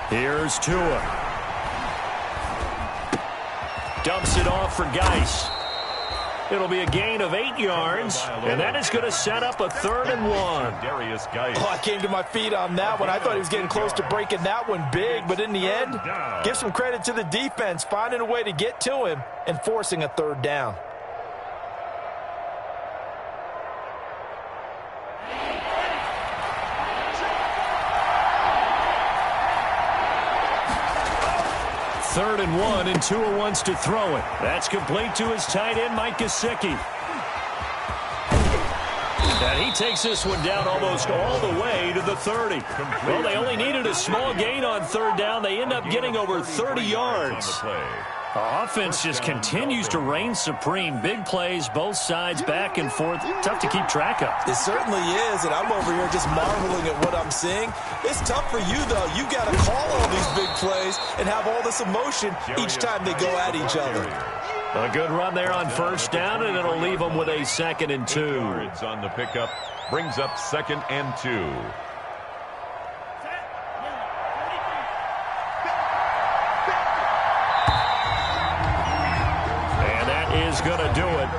Here's Tua. Dumps it off for Geis. It'll be a gain of 8 yards, and that is going to set up a 3rd and 1. Oh, I came to my feet on that one. I thought he was getting close to breaking that one big, but in the end, give some credit to the defense, finding a way to get to him and forcing a 3rd down. Third and 1, and Tua wants to throw it. That's complete to his tight end, Mike Gesicki. And he takes this one down almost all the way to the 30. Well, they only needed a small gain on 3rd down. They end up getting over 30 yards. The offense just continues to reign supreme. Big plays, both sides, back and forth. Tough to keep track of. It certainly is, and I'm over here just marveling at what I'm seeing. It's tough for you, though. You got to call all these big plays and have all this emotion each time they go at each other. A good run there on 1st down, and it'll leave them with a 2nd and 2. Yards on the pickup brings up 2nd and 2. Is going to do it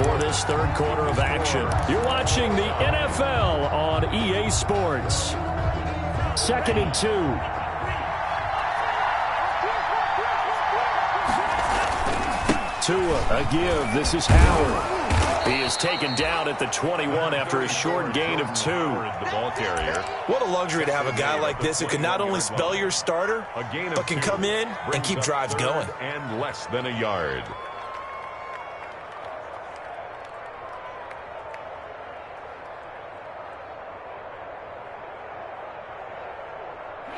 for this 3rd quarter of action. You're watching the NFL on EA Sports. 2nd and 2. Tua, a give. This is Howard. He is taken down at the 21 after a short gain of 2. The ball carrier. What a luxury to have a guy like this who can not only spell your starter, but can come in and keep drives going. And less than a yard.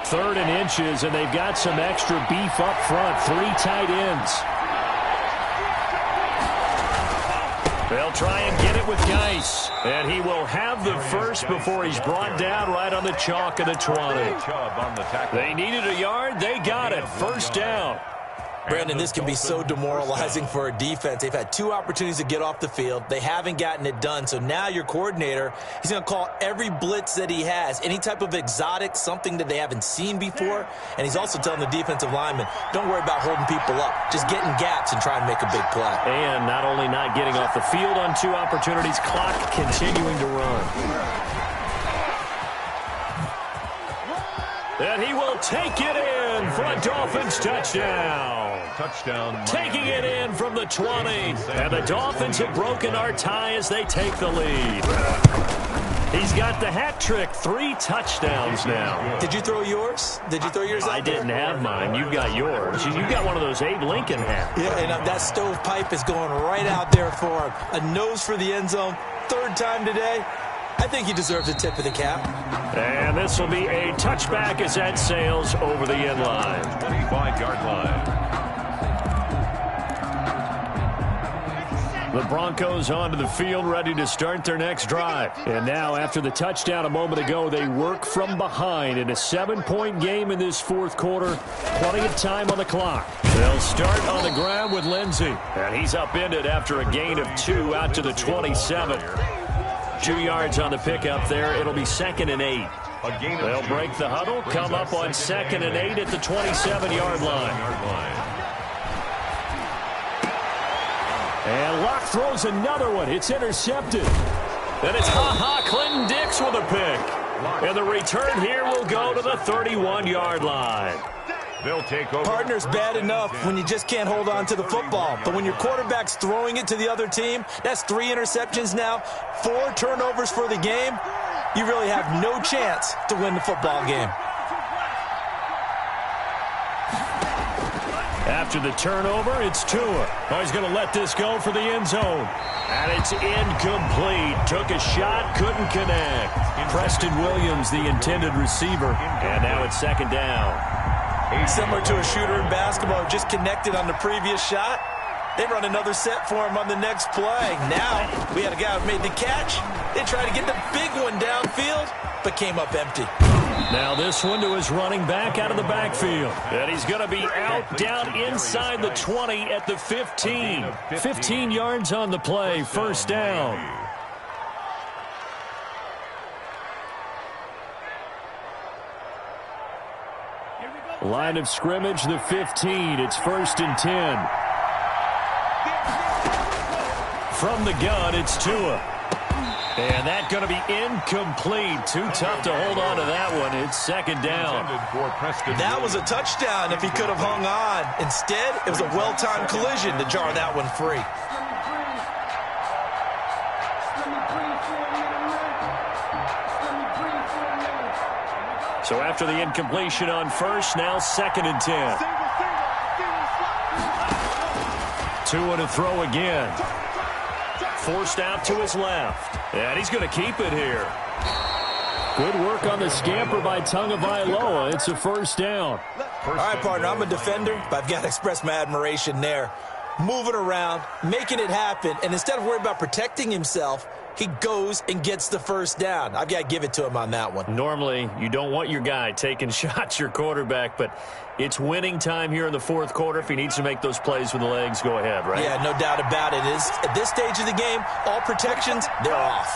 Third and inches, and they've got some extra beef up front. 3 tight ends. They'll try and get it with Geis. And he will have the first before he's brought down right on the chalk of the 20. They needed a yard. They got it. 1st down. Brandon, this can be so demoralizing for a defense. They've had 2 opportunities to get off the field. They haven't gotten it done. So now your coordinator, he's going to call every blitz that he has, any type of exotic, something that they haven't seen before. And he's also telling the defensive lineman, don't worry about holding people up. Just get in gaps and try and make a big play. And not only not getting off the field on 2 opportunities, clock continuing to run. And he will take it in for a Dolphins touchdown. Taking it in from the 20. And the Dolphins have broken our tie as they take the lead. He's got the hat trick. 3 touchdowns now. Did you throw yours? Did you throw yours out I didn't have mine. You've got yours. You got one of those Abe Lincoln hats. Yeah, and that stovepipe is going right out there for him. A nose for the end zone. 3rd time today. I think he deserves a tip of the cap. And this will be a touchback as that sails over the end line. 25-yard line. The Broncos onto the field, ready to start their next drive. And now, after the touchdown a moment ago, they work from behind in a 7-point game in this 4th quarter. Plenty of time on the clock. They'll start on the ground with Lindsey. And he's upended after a gain of 2 out to the 27. 2 yards on the pickup there. It'll be 2nd and 8. They'll break the huddle, come up on 2nd and 8 at the 27-yard line. And Locke throws another one. It's intercepted. Then it's Clinton Dix with a pick. And the return here will go to the 31-yard line. They'll take over. Partner's bad enough when you just can't hold on to the football. But when your quarterback's throwing it to the other team, that's 3 interceptions now, 4 turnovers for the game. You really have no chance to win the football game. After the turnover, it's Tua. Oh, he's going to let this go for the end zone. And it's incomplete. Took a shot, couldn't connect. Preston Williams, the intended receiver. And now it's 2nd down. Similar to a shooter in basketball, just connected on the previous shot. They run another set for him on the next play. Now, we had a guy who made the catch. They tried to get the big one downfield, but came up empty. Now this one to his running back out of the backfield. And he's going to be out down inside the 20 at the 15. 15 yards on the play, 1st down. Line of scrimmage, the 15. It's 1st and 10. From the gun, it's Tua. And that's going to be incomplete. Too tough to hold on to that one. It's second down. That was a touchdown if he could have hung on. Instead, it was a well-timed collision to jar that one free. So after the incompletion on first, now 2nd and 10. Tua to throw again. Forced out to his left. And he's going to keep it here. Good work on the scamper by Tagovailoa. It's a first down. All right, partner, I'm a defender, but I've got to express my admiration there. Moving around, making it happen, and instead of worrying about protecting himself, he goes and gets the first down. I've got to give it to him on that one. Normally, you don't want your guy taking shots, your quarterback, but it's winning time here in the fourth quarter. If he needs to make those plays with the legs, go ahead, right? Yeah, no doubt about it. At this stage of the game, all protections, they're off.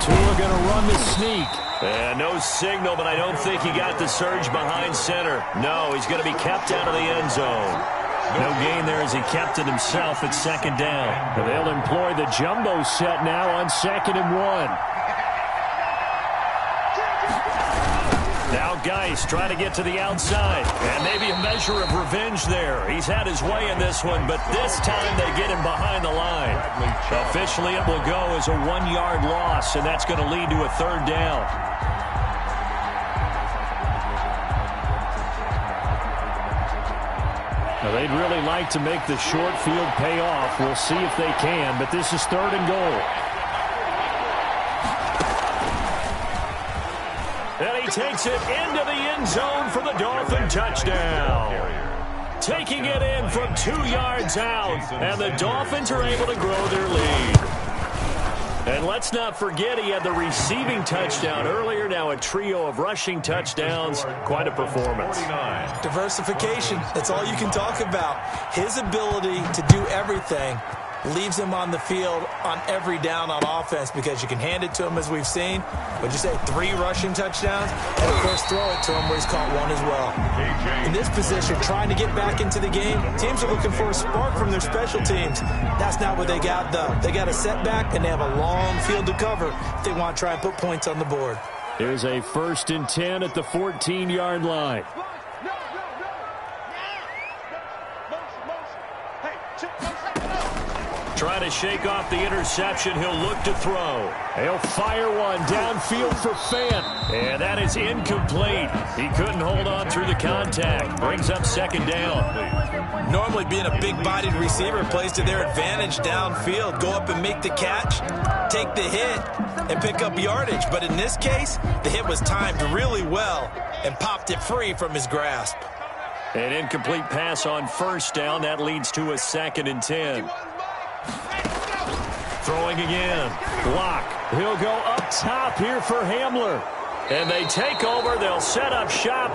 Tua going to run the sneak. And no signal, but I don't think he got the surge behind center. No, he's going to be kept out of the end zone. No gain there as he kept it himself at second down. And they'll employ the jumbo set now on 2nd and 1. Now Geis trying to get to the outside. And maybe a measure of revenge there. He's had his way in this one, but this time they get him behind the line. Officially, it will go as a 1-yard loss, and that's going to lead to a 3rd down. Now, they'd really like to make the short field pay off. We'll see if they can, but this is 3rd and goal. And he takes it into the end zone for the Dolphin touchdown. Taking it in from 2 yards out, and the Dolphins are able to grow their lead. And let's not forget he had the receiving touchdown earlier. Now a trio of rushing touchdowns. Quite a performance. Diversification. That's all you can talk about. His ability to do everything leaves him on the field on every down on offense because you can hand it to him as we've seen. Would you say 3 rushing touchdowns? And, of course, throw it to him where he's caught 1 as well. In this position, trying to get back into the game, teams are looking for a spark from their special teams. That's not what they got, though. They got a setback, and they have a long field to cover if they want to try and put points on the board. Here's a 1st and 10 at the 14-yard line. Trying to shake off the interception. He'll look to throw. He'll fire one downfield for Fant. And that is incomplete. He couldn't hold on through the contact. Brings up 2nd down. Normally being a big-bodied receiver plays to their advantage downfield. Go up and make the catch, take the hit, and pick up yardage. But in this case, the hit was timed really well and popped it free from his grasp. An incomplete pass on 1st down. That leads to a 2nd and 10. Throwing again. Block. He'll go up top here for Hamler. And they take over. They'll set up shop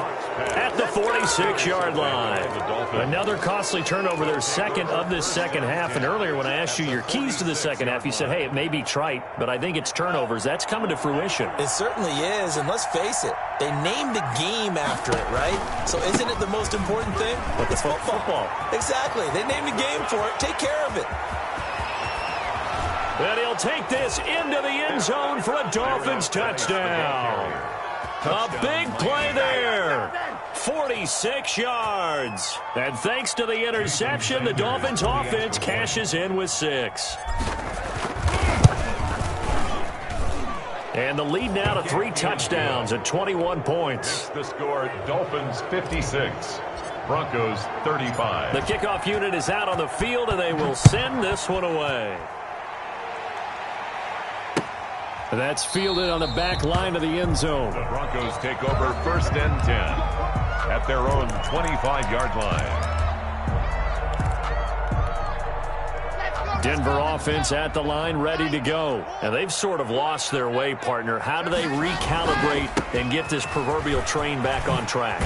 at the 46-yard line. Another costly turnover, their 2nd of this second half. And earlier when I asked you your keys to the second half, you said, hey, it may be trite, but I think it's turnovers. That's coming to fruition. It certainly is. And let's face it, they named the game after it, right? So isn't it the most important thing? It's football. Exactly. They named the game for it. Take care of it. And he'll take this into the end zone for a Dolphins touchdown. A big play there. 46 yards. And thanks to the interception, the Dolphins offense cashes in with 6. And the lead now to 3 touchdowns at 21 points. The score, Dolphins 56, Broncos 35. The kickoff unit is out on the field, and they will send this one away. That's fielded on the back line of the end zone. The Broncos take over 1st and 10 at their own 25-yard line. Denver offense at the line, ready to go. And they've sort of lost their way, partner. How do they recalibrate and get this proverbial train back on track?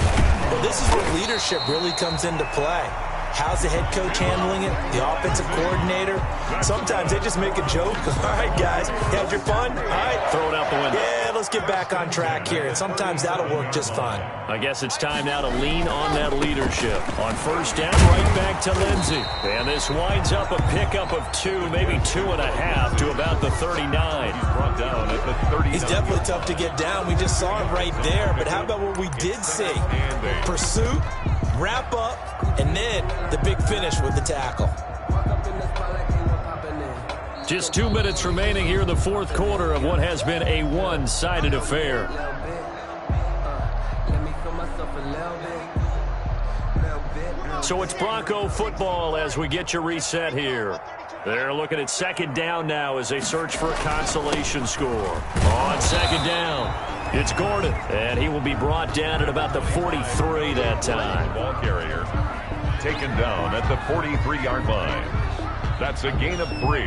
Well, this is where leadership really comes into play. How's the head coach handling it? The offensive coordinator? Sometimes they just make a joke. All right, guys, you had your fun? All right. Throw it out the window. Yeah, let's get back on track here, and sometimes that'll work just fine. I guess it's time now to lean on that leadership. On first down, right back to Lindsey. And this winds up a pickup of 2, maybe 2.5 to about the 39. He's brought down at the 39. He's definitely tough to get down. We just saw it right there. But how about what we did see? Pursuit, wrap up, and then the big finish with the tackle. Just 2 minutes remaining here in the fourth quarter of what has been a one-sided affair. So it's Bronco football as we get you reset here. They're looking at second down now as they search for a consolation score. On second down, it's Gordon, and he will be brought down at about the 43 that time. Ball carrier taken down at the 43-yard line. That's a gain of 3.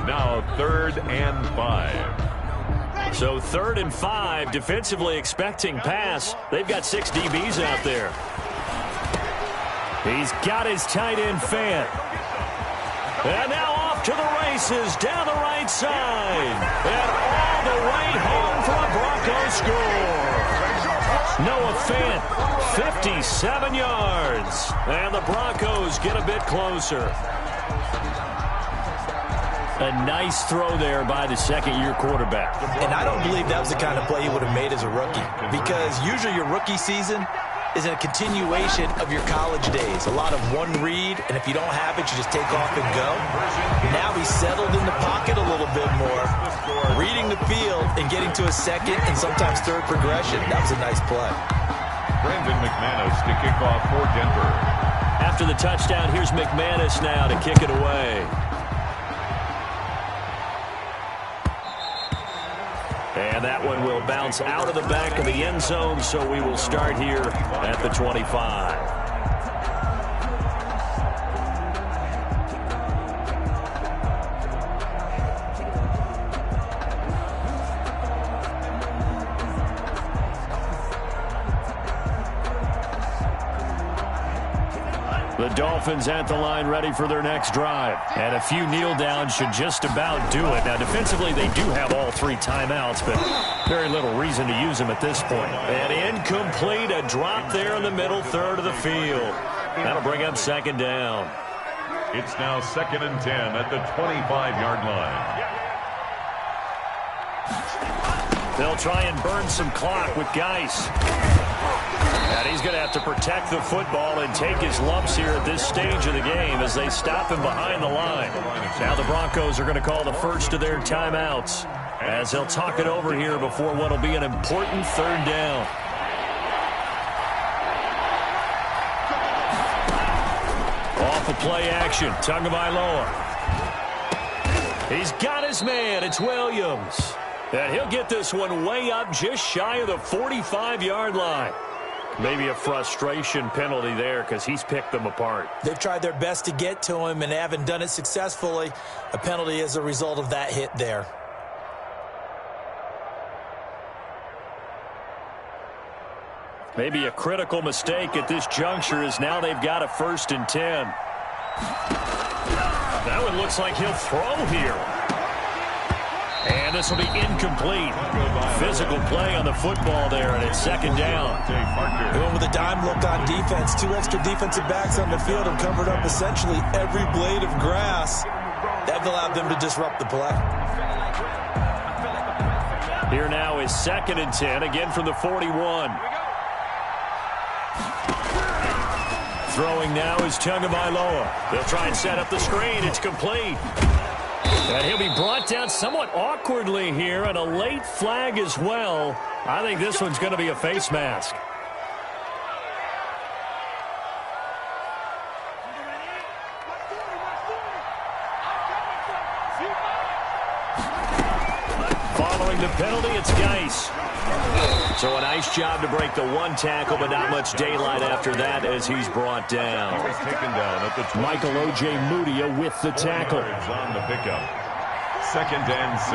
Now 3rd and 5. So 3rd and 5, defensively expecting pass. They've got 6 DBs out there. He's got his tight end fan. And now off to the races down the right side. And all the way home for a Broncos score. Noah Fant, 57 yards. And the Broncos get a bit closer. A nice throw there by the second-year quarterback. And I don't believe that was the kind of play he would have made as a rookie, because usually your rookie season is a continuation of your college days. A lot of one read, and if you don't have it, you just take off and go. Now he's settled in the pocket a little bit more, reading the field and getting to a second and sometimes third progression. That was a nice play. Brandon McManus to kick off for Denver. After the touchdown, here's McManus now to kick it away. And that one will bounce out of the back of the end zone, so we will start here at the 25. The Dolphins at the line ready for their next drive. And a few kneel downs should just about do it. Now, defensively, they do have all 3 timeouts, but very little reason to use them at this point. And incomplete, a drop there in the middle third of the field. That'll bring up second down. It's now 2nd and 10 at the 25-yard line. They'll try and burn some clock with Geis. And he's going to have to protect the football and take his lumps here at this stage of the game as they stop him behind the line. Now the Broncos are going to call the first of their timeouts as they'll talk it over here before what will be an important third down. Off of play action, Tagovailoa. He's got his man, it's Williams. And he'll get this one way up just shy of the 45-yard line. Maybe a frustration penalty there because he's picked them apart. They've tried their best to get to him and they haven't done it successfully. A penalty as a result of that hit there. Maybe a critical mistake at this juncture is now they've got a 1st and 10. That one looks like he'll throw here. And this will be incomplete. Physical play on the football there, and it's second down. Going with a dime look on defense. 2 extra defensive backs on the field have covered up essentially every blade of grass. That allowed them to disrupt the play. Here now is 2nd and 10, again from the 41. Throwing now is Tagovailoa. They'll try and set up the screen. It's complete. And he'll be brought down somewhat awkwardly here, and a late flag as well. I think this one's going to be a face mask. Following the penalty, it's Geis. So a nice job to break the 1 tackle, but not much daylight after that as he's brought down. He's taken down at the Michael O.J. Mudia with the tackle. On the pickup. 2nd and 6.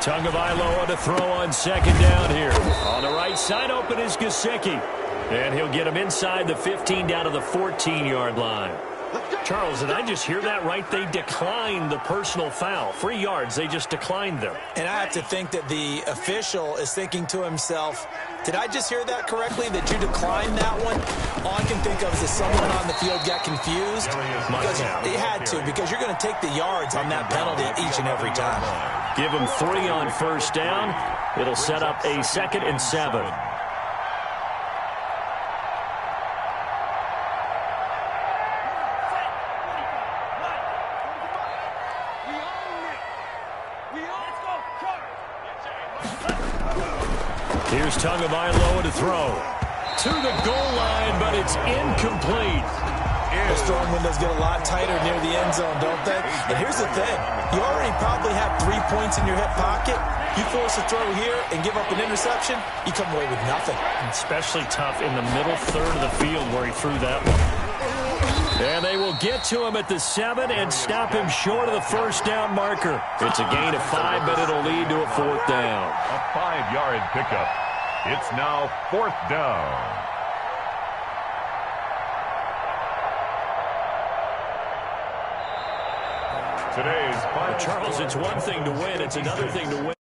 Tagovailoa to throw on second down here. On the right side, open is Gesicki. And he'll get him inside the 15 down to the 14-yard line. Charles, did I just hear that right? They declined the personal foul. 3 yards, they just declined them. And I have to think that the official is thinking to himself, did I just hear that correctly, that you declined that one? All I can think of is that someone on the field got confused. Because it had to, because you're going to take the yards on that penalty each and every time. Give them 3 on first down. It'll set up a 2nd and 7. Here's Tagovailoa to throw. To the goal line, but it's incomplete. Those throwing windows get a lot tighter near the end zone, don't they? And here's the thing. You already probably have 3 points in your hip pocket. You force a throw here and give up an interception, you come away with nothing. Especially tough in the middle third of the field where he threw that one. And they will get to him at the 7 and stop him short of the first down marker. It's a gain of 5, but it'll lead to a 4th down. A 5-yard pickup. It's now 4th down. Today's final. Charles, it's one thing to win. It's another thing to win.